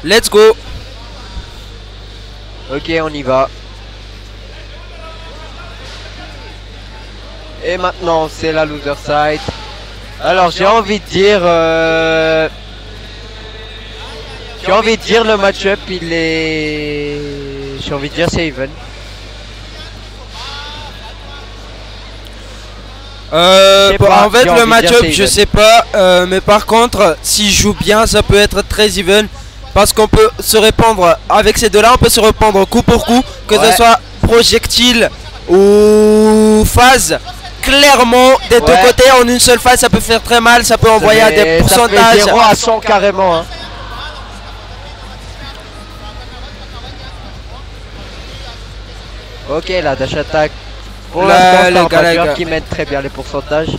Let's go. Ok, on y va. Et maintenant, c'est la loser side. Alors, j'ai envie de dire... J'ai envie de dire le match-up, il est... J'ai envie de dire c'est even. En fait, le match-up, je sais pas. Mais par contre, s'il joue bien, ça peut être très even. Parce qu'on peut se répandre, avec ces deux-là, on peut se répandre coup pour coup. Que ce soit projectile ou phase. Clairement, des deux côtés, en une seule phase, ça peut faire très mal. Ça peut envoyer à des pourcentages. Ça fait 0 à 100 carrément. Hein. Ok, la dash attack. Pour l'instant, c'est un joueur qui mène très bien les pourcentages.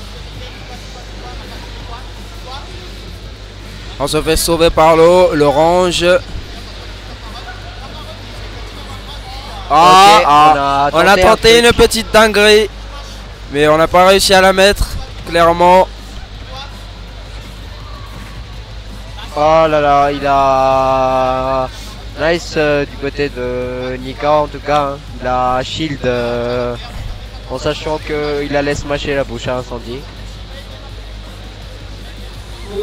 On se fait sauver par l'eau, l'orange. On a tenté une petite dinguerie. Mais on n'a pas réussi à la mettre, clairement. Oh là là, il a... Nice du côté de Nika en tout cas. Hein. Il a shield en sachant qu'il allait smasher la bouche à incendie.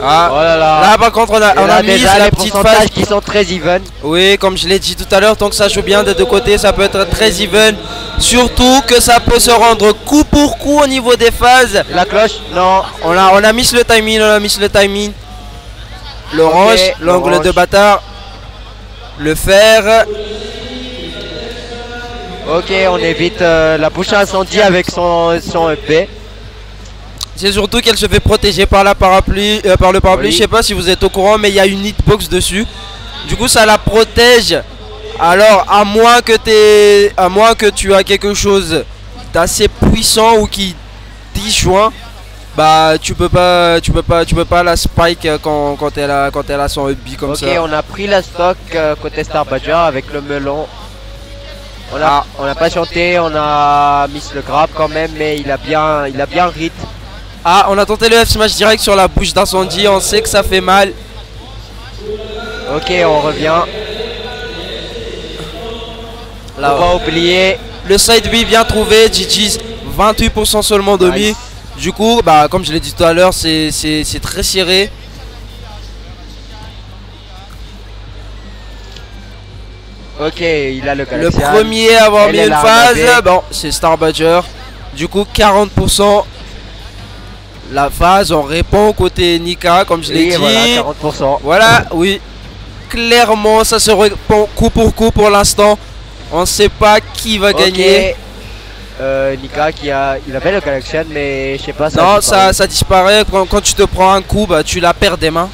Ah, oh là, là. Là par contre on a mis la petite phase qui sont très even. Oui, comme je l'ai dit tout à l'heure, tant que ça joue bien des deux côtés, ça peut être très even. Surtout que ça peut se rendre coup pour coup au niveau des phases. La cloche, non. On a mis le timing, L'orange, l'angle de bâtard. Le fer. Ok, on évite la bouche à incendie avec son EP. C'est surtout qu'elle se fait protéger par la parapluie, par le parapluie. Oui. Je sais pas si vous êtes au courant, mais il y a une hitbox dessus. Du coup, ça la protège. Alors, à moins que tu as quelque chose d'assez puissant ou qui disjoint, bah tu peux pas la spike quand elle a son hubby comme ça. Ok, on a pris la stock côté Star Badger avec le melon. On a patienté, on a mis le grab quand même, mais il a bien read. Ah, on a tenté le F-smash direct sur la bouche d'incendie, on sait que ça fait mal. Ok, on revient. Là, on va oublier. Le side B bien trouvé, GG's, 28% seulement de mi. Du coup, bah, comme je l'ai dit tout à l'heure, c'est très serré. Ok, il a le Galaxian. Le premier à avoir mis une phase, bon, c'est Star Badger. Du coup, 40%. La phase, on répond côté Nika, comme je l'ai dit. Voilà, 40%. Voilà, oui. Clairement, ça se répond coup pour coup pour l'instant. On ne sait pas qui va gagner. Nika il avait le Galaxian, mais je sais pas. Non, ça disparaît. Quand tu te prends un coup, bah, tu la perds des mains.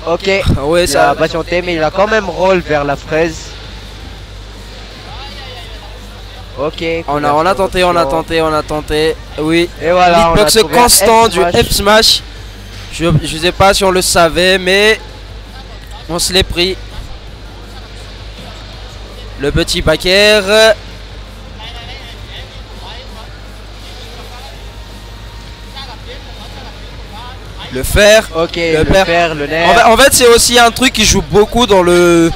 Ok, ouais, ça a patienté, mais il a quand même roll vers la fraise. Ok. On a tenté. Oui. Et voilà. Hitbox constant du F-smash. Je sais pas si on le savait, mais on se l'est pris. Le petit backer. Le fer. Ok, le fer, le nerf. En fait, c'est aussi un truc qui joue beaucoup dans le...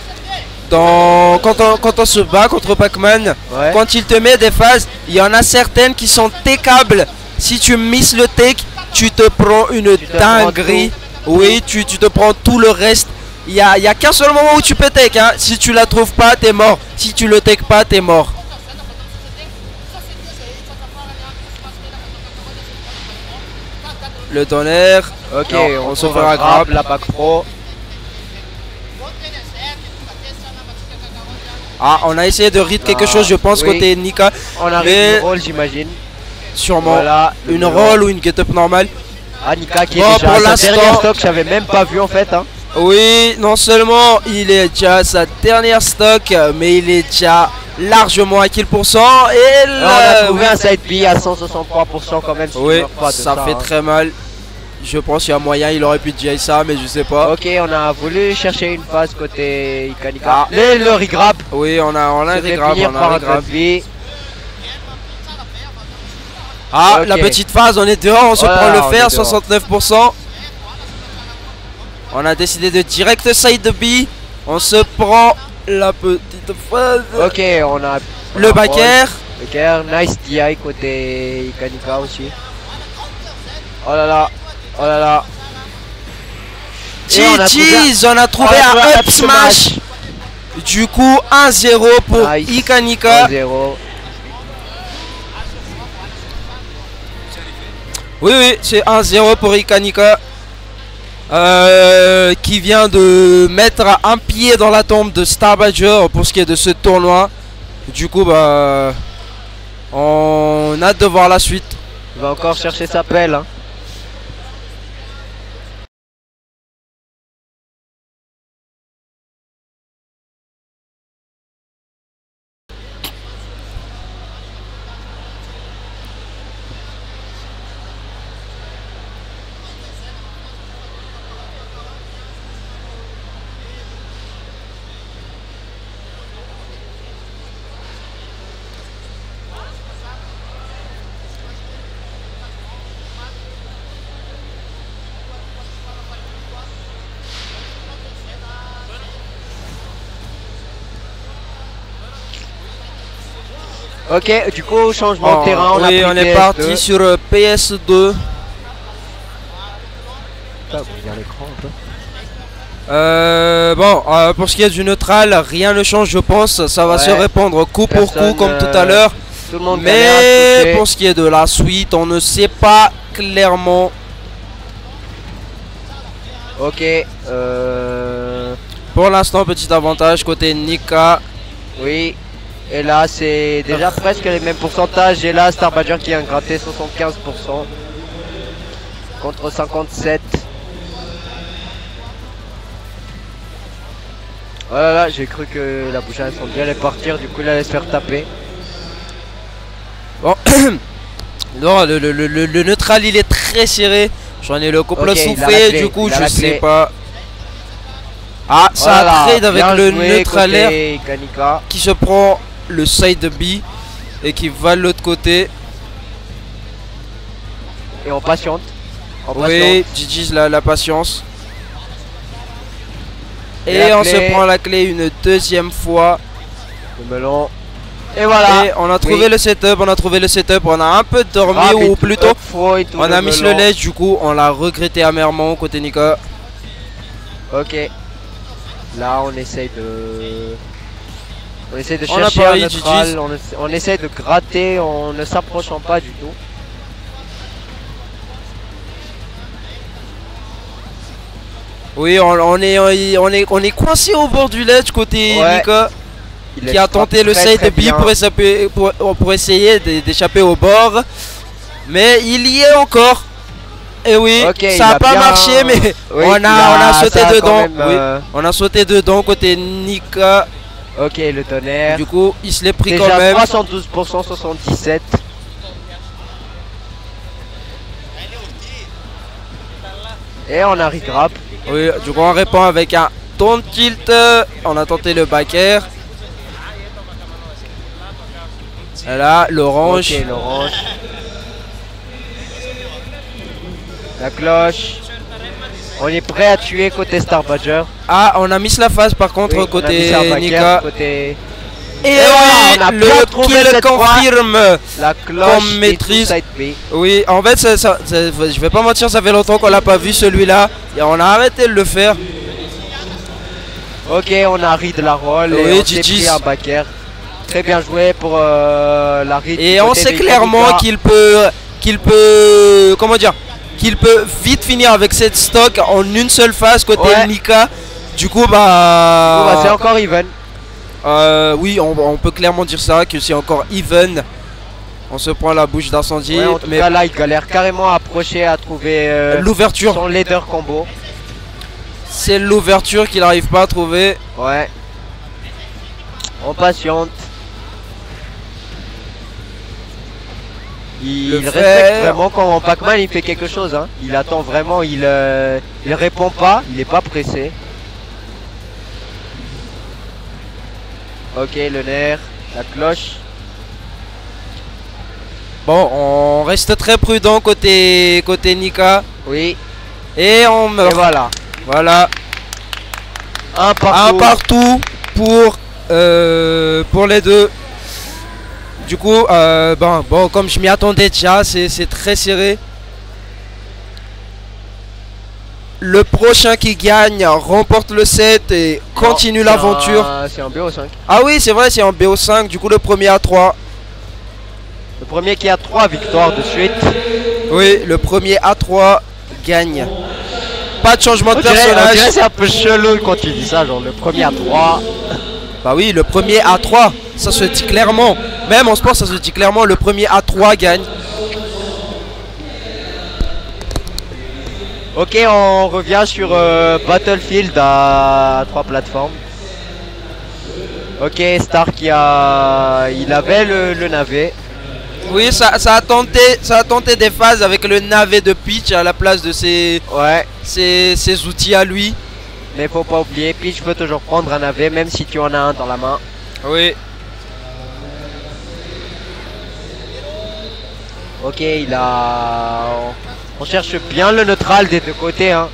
Quand on se bat contre Pac-Man, quand il te met des phases, il y en a certaines qui sont takeables. Si tu misses le take, tu te prends une dinguerie. Oui, tu te prends tout le reste. Il y a qu'un seul moment où tu peux take, hein. Si tu la trouves pas, t'es mort. Si tu le take pas, t'es mort. Le tonnerre. Ok, on se fera grab. La back pro. Ah, on a essayé de read quelque chose, je pense, côté Nika. On a read une roll, j'imagine. Sûrement. Voilà, une roll ou une get-up normale. Ah, Nika qui est déjà à sa dernière stock, j'avais même pas vu en fait. Hein. Oui, non seulement il est déjà à sa dernière stock, mais il est déjà largement à kill %. Et là, on a trouvé un side B à 163% quand même. Si oui, ça fait très mal. Je pense qu'il y a moyen, il aurait pu dire ça, mais je sais pas. Ok, on a voulu chercher une phase côté Ikanika. Le regrab. Oui, on a un regrab. Ah, okay. La petite phase, on est dehors, on se prend le fer, 69%. On a décidé de direct side B. On se prend la petite phase. Ok, on a le back air. Nice DI côté Ikanika aussi. Oh là là. Oh là là. GG's, on a trouvé un up smash. Du coup 1-0 pour nice. Ikanika. 1-0. Oui, c'est 1-0 pour Ikanika. Qui vient de mettre un pied dans la tombe de Star Badger pour ce qui est de ce tournoi. Du coup, bah, on a hâte de voir la suite. Il va encore chercher sa pelle. Hein. Ok, du coup, changement de terrain. On est parti sur PS2. Pour ce qui est du neutral, rien ne change, je pense. Ça va se répondre coup pour coup, comme tout à l'heure. Mais pour ce qui est de la suite, on ne sait pas clairement. Ok. Pour l'instant, petit avantage côté Nika. Oui. Et là, c'est déjà presque les mêmes pourcentages. Et là, Star Badger qui a gratté 75% contre 57. Oh là là, j'ai cru que la bouchade allait bien partir. Du coup, il allait se faire taper. Bon. Non, le neutral, il est très serré. J'en ai le complot soufflé. Du coup, je sais pas. Ah, ça trade avec le neutral air qui se prend le side B et qui va de l'autre côté. Et on patiente. Oui, GG's la patience. Et on se prend la clé une deuxième fois. Le melon. Et voilà. Et on a trouvé le setup, on a un peu dormi ou plutôt on a mis le ledge, du coup on l'a regretté amèrement côté Nika. Ok. Là on essaye de... On essaie de chercher un neutral, on essaie de gratter en ne s'approchant pas du tout. Oui, on est coincé au bord du ledge côté Nika. Qui a tenté le side B pour essayer d'échapper au bord. Mais il y est encore. Et oui, ça n'a pas marché, mais on a sauté dedans. On a sauté dedans côté Nika. Ok, le tonnerre. Du coup, il se l'est pris déjà quand même. 72%, 77. Et on a regrab. Oui, du coup, on répond avec un taunt tilt. On a tenté le back air. Là, l'orange. Ok, l'orange. La cloche. On est prêt à tuer côté Star Badger. Ah, on a mis la phase par contre côté Nika. Et voilà, le kill confirme la cloche maîtrise. Oui, en fait, je vais pas mentir, ça fait longtemps qu'on l'a pas vu celui-là. Et on a arrêté de le faire. Ok, on a read la roll et on s'est pris un back air. Très bien joué pour la read. Et on sait clairement qu'il peut, comment dire, qu'il peut vite finir avec cette stock en une seule phase côté Nika. Du coup, bah c'est encore even. Oui, on peut clairement dire ça, que c'est encore even. On se prend la bouche d'incendie. En tout cas, là, il galère carrément à approcher, à trouver l'ouverture. Son leader combo. C'est l'ouverture qu'il n'arrive pas à trouver. Ouais. On patiente. Il respecte vraiment quand Pac-Man il fait quelque chose. Hein. Il attend vraiment, il répond pas, il est pas pressé. Ok, le nerf, la cloche. Bon, on reste très prudent côté Nika. Oui. Et on meurt. Et voilà. Voilà. Un Un partout pour les deux. Du coup, bon, comme je m'y attendais déjà, c'est très serré. Le prochain qui gagne remporte le set et continue l'aventure. C'est en BO5. Ah oui, c'est vrai, c'est en BO5. Du coup, le premier à 3. Le premier qui a 3 victoires de suite. Oui, le premier à 3 gagne. Pas de changement de personnage. C'est un peu chelou quand tu dis ça, genre le premier à 3. Bah oui, le premier à 3, ça se dit clairement. Même en sport, ça se dit clairement, le premier à 3 gagne. Ok, on revient sur Battlefield à 3 plateformes. Ok, Stark il avait le navet. Oui, ça a tenté des phases avec le navet de Peach à la place de ses outils à lui. Mais faut pas oublier, Peach peut toujours prendre un navet même si tu en as un dans la main. Oui. Ok, on cherche bien le neutral des deux côtés, hein.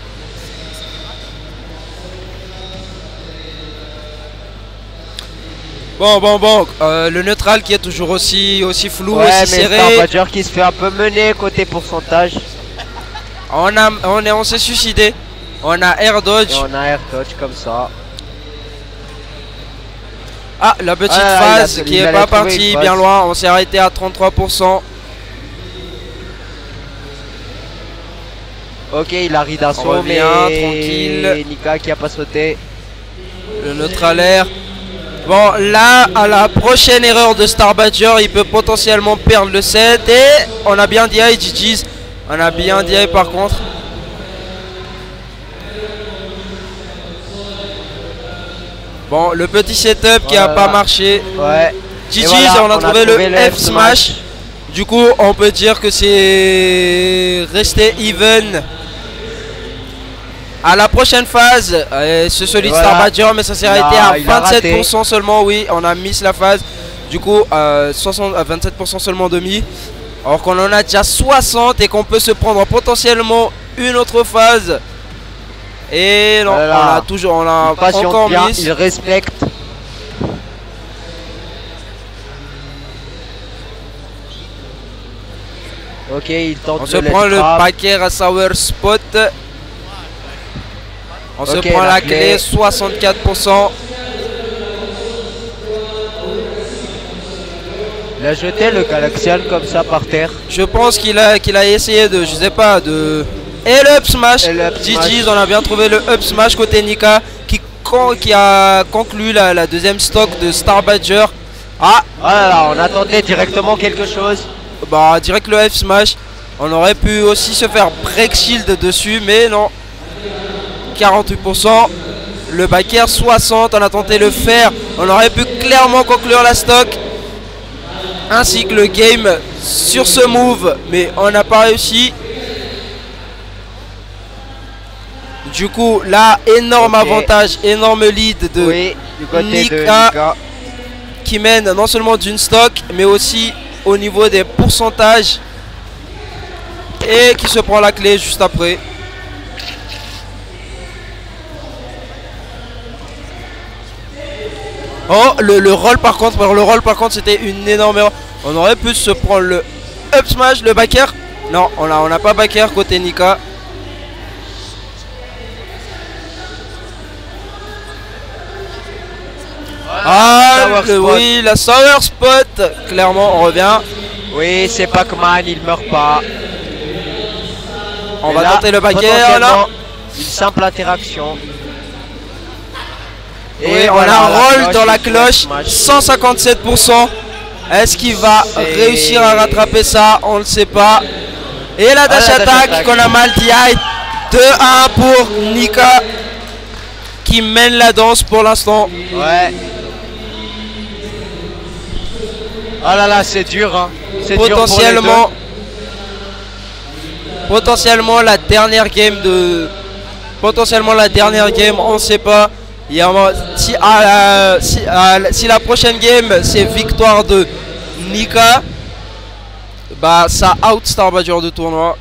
Bon, le neutral qui est toujours aussi flou, ouais, aussi mais serré. Starbadger qui se fait un peu mener côté pourcentage. On s'est suicidé. On a air dodge. Et on a air dodge comme ça. Ah, la petite phase qui est pas partie bien loin. On s'est arrêté à 33%. Ok, il arrive d'assaut, mais tranquille. Nika qui a pas sauté. Le neutral air. Bon, là, à la prochaine erreur de Starbadger, il peut potentiellement perdre le set. Et on a bien dit GG's. On a bien dit par contre. Bon, le petit setup qui a pas marché. Ouais. GG's, voilà, on a trouvé le F smash. Du coup, on peut dire que c'est resté even. À la prochaine phase, c'est celui de Starbadger, mais ça s'est arrêté à 27% seulement. Oui, on a miss la phase. Du coup, 27% seulement de mis. Alors qu'on en a déjà 60 et qu'on peut se prendre potentiellement une autre phase. Et non, on a encore miss. Il respecte. Ok, il tente. On se prend le backer à Sour Spot. On se prend la clé, 64%. Il a jeté le Galaxian comme ça par terre. Je pense qu'il a essayé de, je sais pas, de... Et le up smash. GG's, on a bien trouvé le up smash côté Nika qui a conclu la deuxième stock de Starbadger. Ah là, on attendait directement quelque chose. Bah, direct le F smash. On aurait pu aussi se faire break shield dessus, mais non. 48%. Le backer 60. On a tenté le faire. On aurait pu clairement conclure la stock. Ainsi que le game sur ce move. Mais on n'a pas réussi. Du coup, là, énorme avantage, énorme lead de Nika qui mène non seulement d'une stock, mais aussi au niveau des pourcentages. Et qui se prend la clé juste après. Oh, le roll par contre, c'était une énorme erreur. On aurait pu se prendre le up smash, le backer. Non, on n'a pas backer côté Nika. Ah, oui, la Sour Spot. Clairement, on revient. Oui, c'est Pac-Man, il meurt pas. On va tenter le backer là. Une simple interaction. Et on a roll dans la cloche, 157%. Est-ce qu'il va réussir à rattraper ça? On ne sait pas. Et la dash attack qu'on a mal DI. 2-1 pour Nika qui mène la danse pour l'instant. Ouais. Oh là là, c'est dur, hein. Potentiellement la dernière game de... on ne sait pas. Si la prochaine game c'est victoire de Nika, bah ça out Starbadger de tournoi.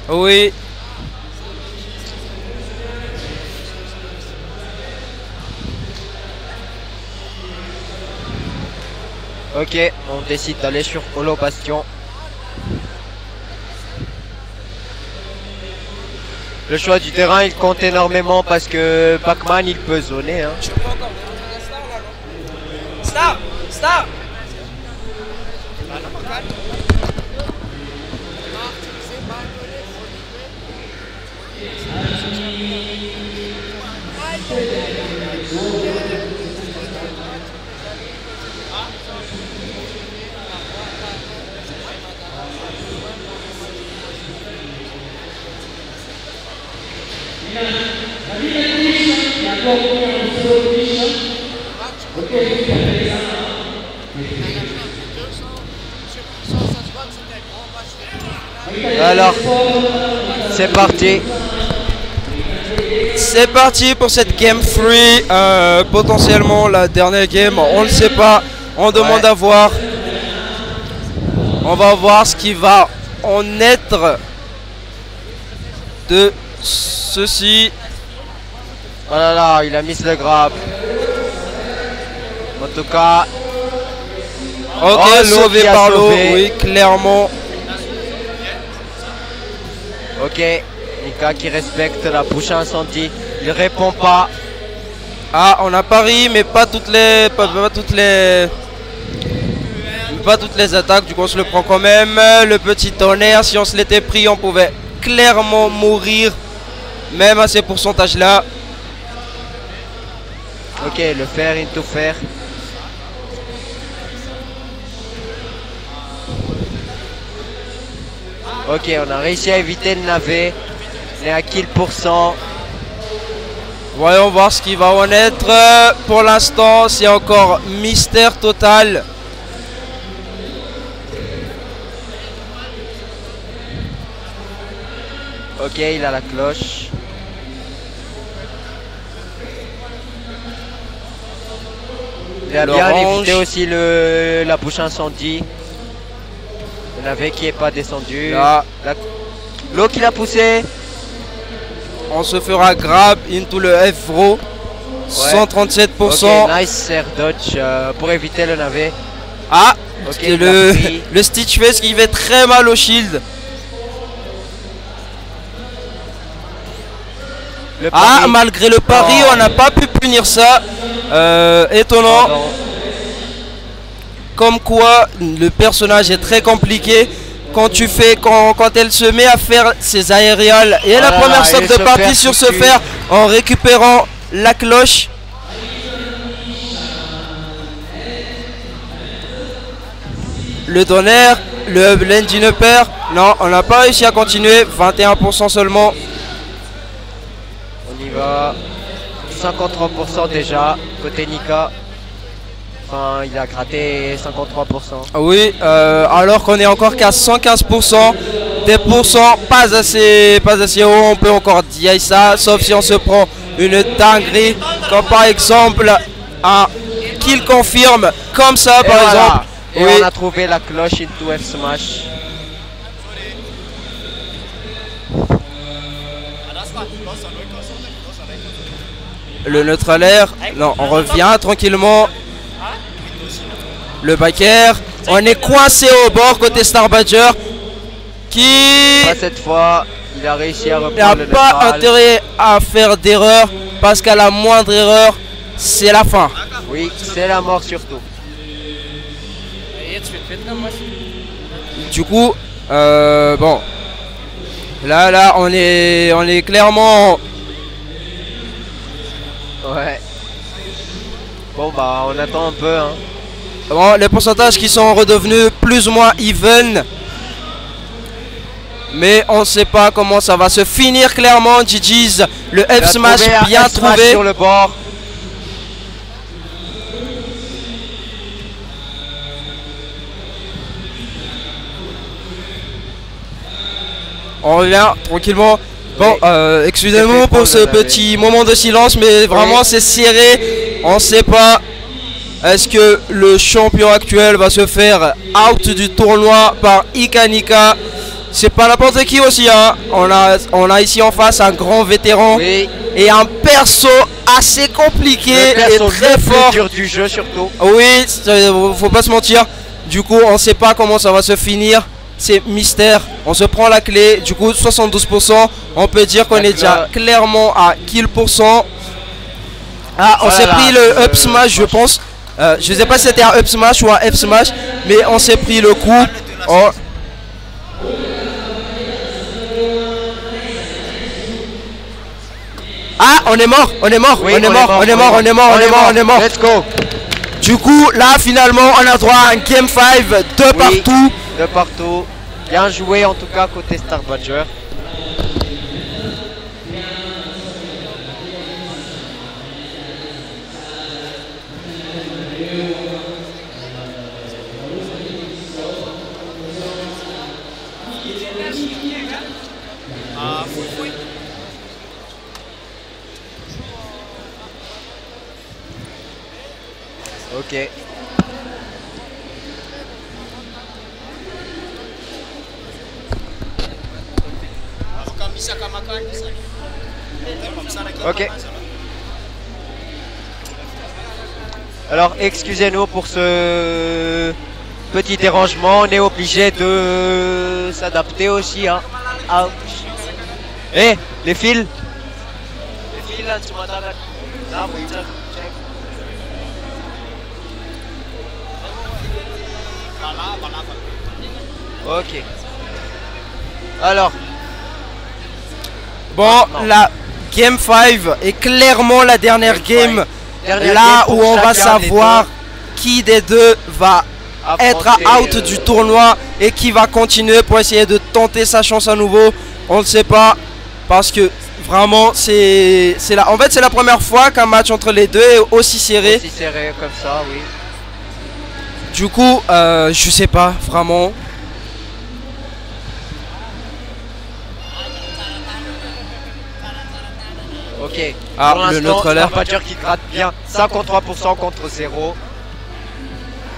Oui. Ok, on décide d'aller sur Holo Bastion. Le choix du terrain il compte énormément parce que Pac-Man il peut zoner hein. Star. Star. Alors, c'est parti. C'est parti pour cette game free. Potentiellement la dernière game, on ne sait pas. On demande à voir. On va voir ce qui va en être de ceci. Oh là là, il a mis le grab. En tout cas, ok, sauvé par l'eau, oui, clairement. Ok, Nika qui respecte la bouche incendie. Il répond pas. Ah, on a pari, mais pas toutes les, pas toutes les attaques. Du coup, on se le prend quand même. Le petit tonnerre, si on se l'était pris, on pouvait clairement mourir, même à ces pourcentages-là. Ok, le fer into fer. Ok, on a réussi à éviter le navet. On est à kill %. Voyons voir ce qui va en être. Pour l'instant, c'est encore mystère total. Ok, il a la cloche. Il a bien évité aussi la bouche incendie. Le navet qui est pas descendu. L'eau qui l'a poussé. On se fera grab into le F-Row. 137%. Ok, nice air dodge pour éviter le navet. Ah, okay, le Stitch Face qui fait très mal au shield. Ah, malgré le pari, on n'a pas pu punir ça. Étonnant. Pardon. Comme quoi, le personnage est très compliqué. Quand elle se met à faire ses aériales et la première stock de partie sur ce fer en récupérant la cloche. Le tonnerre, le blending upper. Non, on n'a pas réussi à continuer. 21% seulement. On y va. 53% déjà côté Nika. Enfin, il a gratté 53%. Oui, alors qu'on est encore qu'à 115%. Des pourcents pas assez haut. On peut encore dire ça, sauf si on se prend une dinguerie, comme par exemple un kill confirme, comme ça par exemple. Et oui. On a trouvé la cloche into F smash. Le neutral air, non, on revient tranquillement. Le backer, on est coincé au bord côté Star Badger qui... Pas cette fois, il a réussi à reprendre le neutral. Il n'a pas intérêt à faire d'erreur parce qu'à la moindre erreur, c'est la fin. Oui, c'est la mort surtout. Du coup, bon, là, on est clairement... Ouais. Bon bah, on attend un peu, hein. Bon, les pourcentages qui sont redevenus plus ou moins even. Mais on ne sait pas comment ça va se finir clairement. GG's, le F smash bien trouvé. Sur le bord. On revient tranquillement. Bon, excusez-moi pour ce petit moment de silence, mais vraiment c'est serré. On ne sait pas. Est-ce que le champion actuel va se faire out du tournoi par Ika Nika? c'est pas n'importe qui aussi, hein. On a ici en face un grand vétéran Oui. et un perso assez compliqué et très fort. Dur du jeu surtout. Oui, faut pas se mentir. Du coup, on sait pas comment ça va se finir. C'est mystère. On se prend la clé. Du coup, 72%. On peut dire qu'on est déjà clairement à kill %. Ah, on s'est pris le up smash, je pense. Je sais pas si c'était un up smash ou un F smash, mais on s'est pris le coup. Oh. Ah, on est mort, on est mort, Oui, on est mort, on est mort, on est mort, on est mort, on est mort. Let's go. Du coup, là, finalement, on a droit à un game 5 de partout. De partout. Bien joué en tout cas côté Star Badger. Ok. Ok. Alors excusez-nous pour ce petit dérangement, on est obligé de s'adapter aussi, hein. Eh, les fils. Les fils là, tu m'entends là. Oui, check. Ok. Alors. Bon, la game 5 est clairement la dernière game. Là où on va savoir qui des deux va être out du tournoi et qui va continuer pour essayer de tenter sa chance à nouveau. On ne sait pas parce que vraiment c'est en fait c'est la première fois qu'un match entre les deux est aussi serré. Aussi serré comme ça, oui. Du coup, je sais pas vraiment. Ok. Ah, pour le l'instant, neutre un Badger qui gratte bien 53% contre 0.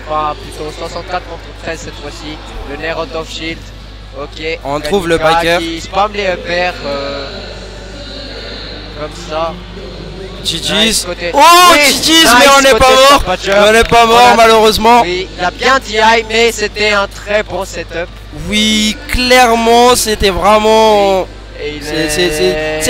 Enfin, plutôt 64 contre 13 cette fois-ci. Le Nair out of shield. Ok. On trouve le biker qui spam les uppers. Comme ça. GG's. Côté... Oh, oui, GG's, mais on n'est pas mort. On n'est pas mort malheureusement. Oui, il a bien DI, mais c'était un très bon setup. Oui, clairement, c'était vraiment.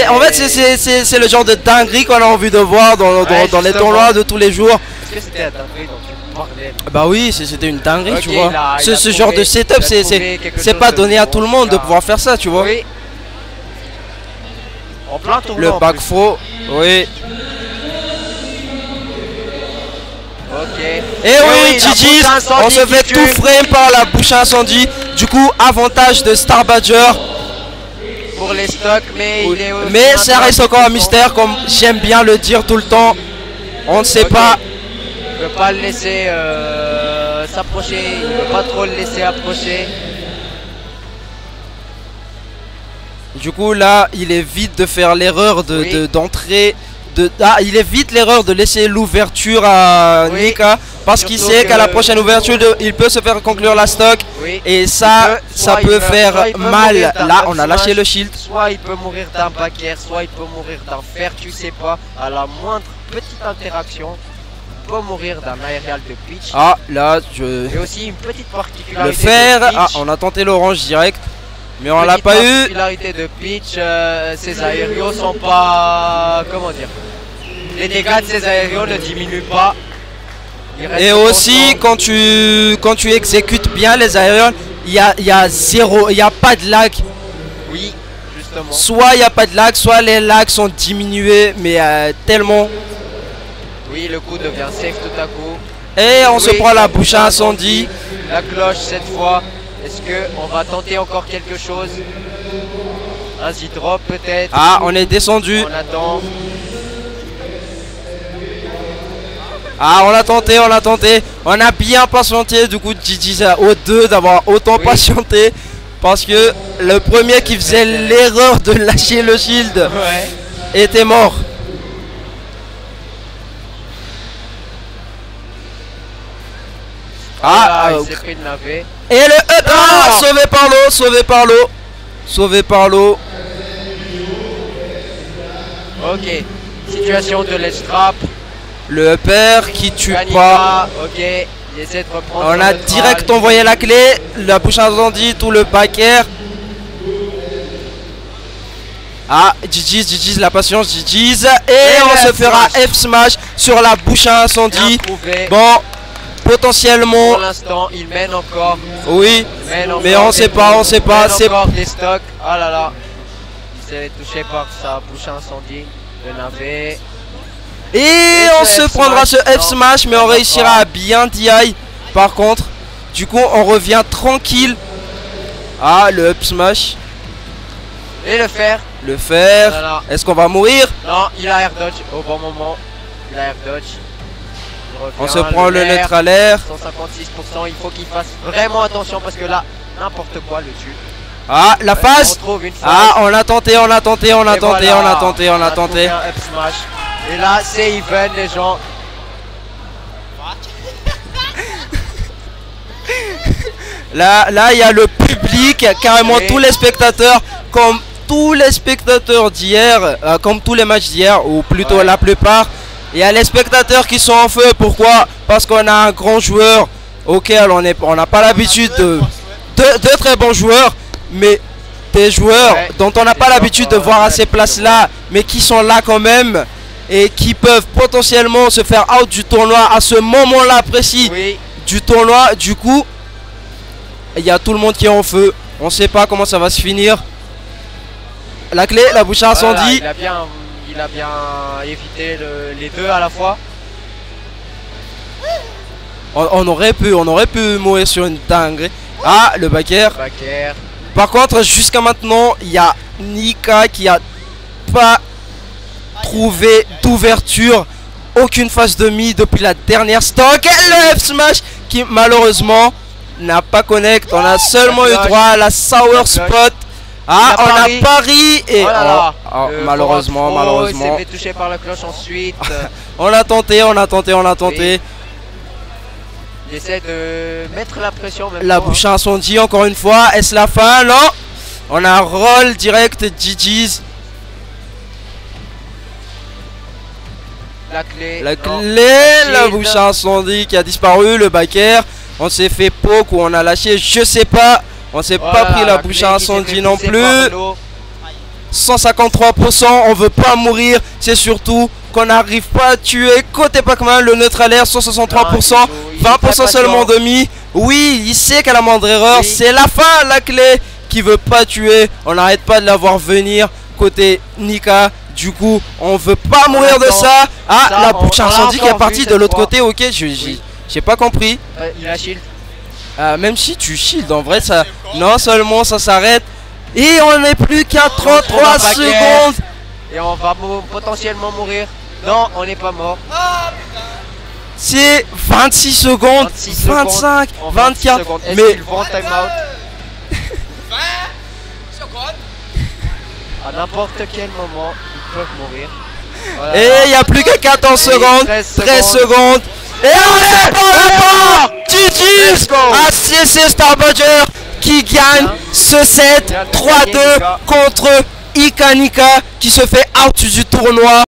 En fait, c'est le genre de dinguerie qu'on a envie de voir dans les tournois de tous les jours. Est-ce que c'était la dinguerie dont tu parlais? Bah oui, c'était une dinguerie, Okay, tu vois. Ce trouvé, genre de setup, c'est pas donné à tout le monde de pouvoir faire ça, tu vois. Oui. En plein tournoi. Le back throw, oui. Ok. Et oui, GG's, on se fait tout frame par la bouche à incendie. Du coup, avantage de Star Badger. Pour les stocks, mais il est aussi mais ça reste encore un mystère, comme j'aime bien le dire tout le temps. On ne sait pas. Il ne peut pas le laisser s'approcher, il ne peut pas trop le laisser approcher. Du coup là, il évite de faire l'erreur d'entrer. Il évite l'erreur de laisser l'ouverture à Nika parce qu'il sait qu'à la prochaine ouverture il peut se faire conclure la stock et ça peut faire mal. Là on a lâché le shield. Soit il peut mourir d'un backer, soit il peut mourir d'un fer, tu sais pas. À la moindre petite interaction, il peut mourir d'un aérial de pitch. Ah là Et aussi une petite particularité. Le fer, ah on a tenté l'orange direct. Mais on l'a pas eu. La particularité de pitch, ces aériaux sont pas... Comment dire? Les dégâts de ces aériaux ne diminuent pas. Et aussi quand tu exécutes bien les aériaux, il y a pas de lag. Oui, justement. Soit il n'y a pas de lag, soit les lags sont diminués, mais tellement. Oui, le coup devient safe tout à coup. Et on se prend la bouche à incendie. La cloche cette fois. Est-ce qu'on va tenter encore quelque chose? Un Z-drop peut-être? Ah, on est descendu. On attend. Ah, on l'a tenté, on l'a tenté. On a bien patienté. Du coup, GG aux deux d'avoir autant patienté. Parce que le premier qui faisait l'erreur de lâcher le shield était mort. Il s'est pris de navet. Et le upper, sauvé par l'eau, sauvé par l'eau. Sauvé par l'eau. Ok. Situation de ledge trap. Le upper qui tue Kanika, pas. ok. Il essaie de reprendre. On a direct envoyé la clé. La bouche incendie, tout le back air. Ah, GG's, la patience, GG's. Et on se fera F smash sur la bouche à incendie. Bon, potentiellement. Pour l'instant, il mène encore. Oui, Encore mais on sait pas, c'est encore des stocks. Oh là là. Il s'est touché par sa bouche à incendie. Le navet. Et on se prendra ce F smash, mais on réussira à bien DI. Par contre, du coup, on revient tranquille. Ah, le up smash. Et le fer. Le fer. Est-ce qu'on va mourir? Non, il a air dodge au bon moment. Il a air dodge. On se prend le neutral air. 156%. Il faut qu'il fasse vraiment attention parce que là, n'importe quoi le tue. Ah, la phase. Ah, on a tenté, on a tenté, on a tenté, voilà, on a tenté, on a tenté. Un up smash. Et là, c'est even, les gens. Là, il y a le public, carrément tous les spectateurs, comme tous les spectateurs d'hier, comme tous les matchs d'hier, ou plutôt la plupart. Il y a les spectateurs qui sont en feu. Pourquoi? Parce qu'on a un grand joueur auquel on n'a pas l'habitude de très bons joueurs, mais des joueurs dont on n'a pas l'habitude de voir à ces places-là, mais qui sont là quand même et qui peuvent potentiellement se faire out du tournoi à ce moment-là précis du tournoi. Du coup, il y a tout le monde qui est en feu. On sait pas comment ça va se finir. La clé, la bouche à incendie. Il a bien évité les deux à la fois. On aurait pu mourir sur une dinguerie. Ah, le back air. Par contre, jusqu'à maintenant, il y a Nika qui a pas trouvé d'ouverture. Aucune phase demi depuis la dernière stock. Et le F smash qui malheureusement n'a pas connect. On a seulement eu droit à la sour spot. Ah, on a pari et malheureusement. Il s'est fait toucher par la cloche ensuite. On a tenté. Il essaie de mettre la pression. La bouche à incendie encore une fois. Est-ce la fin? Non. On a un roll direct GG's. La clé. La bouche à incendie qui a disparu. Le back air. On s'est fait poke ou on a lâché, je sais pas. On s'est pas pris la bouche à incendie non plus. 153%, on veut pas mourir. C'est surtout qu'on n'arrive pas à tuer. Côté Pac-Man, le neutral air 163%, 20% seulement demi. Oui, il sait qu'à la moindre erreur, c'est la fin, la clé qui veut pas tuer. On n'arrête pas de la voir venir côté Nika. Du coup, on veut pas mourir de ça. Ah, la bouche à incendie qui est partie de l'autre côté. Ok, j'ai pas compris. Il a shield. Même si tu shield, en vrai, ça. Non seulement ça s'arrête. Et on n'est plus qu'à 33 secondes. Et on va potentiellement mourir. Non, on n'est pas mort. C'est 26 secondes, 25, 24. Mais ils vont time out. À n'importe quel moment, ils peuvent mourir. Voilà. Et il n'y a plus que 14 secondes, 13 secondes. Et on est pour le port. GG's à CC Starbudger qui gagne ce set 3-2 contre Ikanika qui se fait out du tournoi.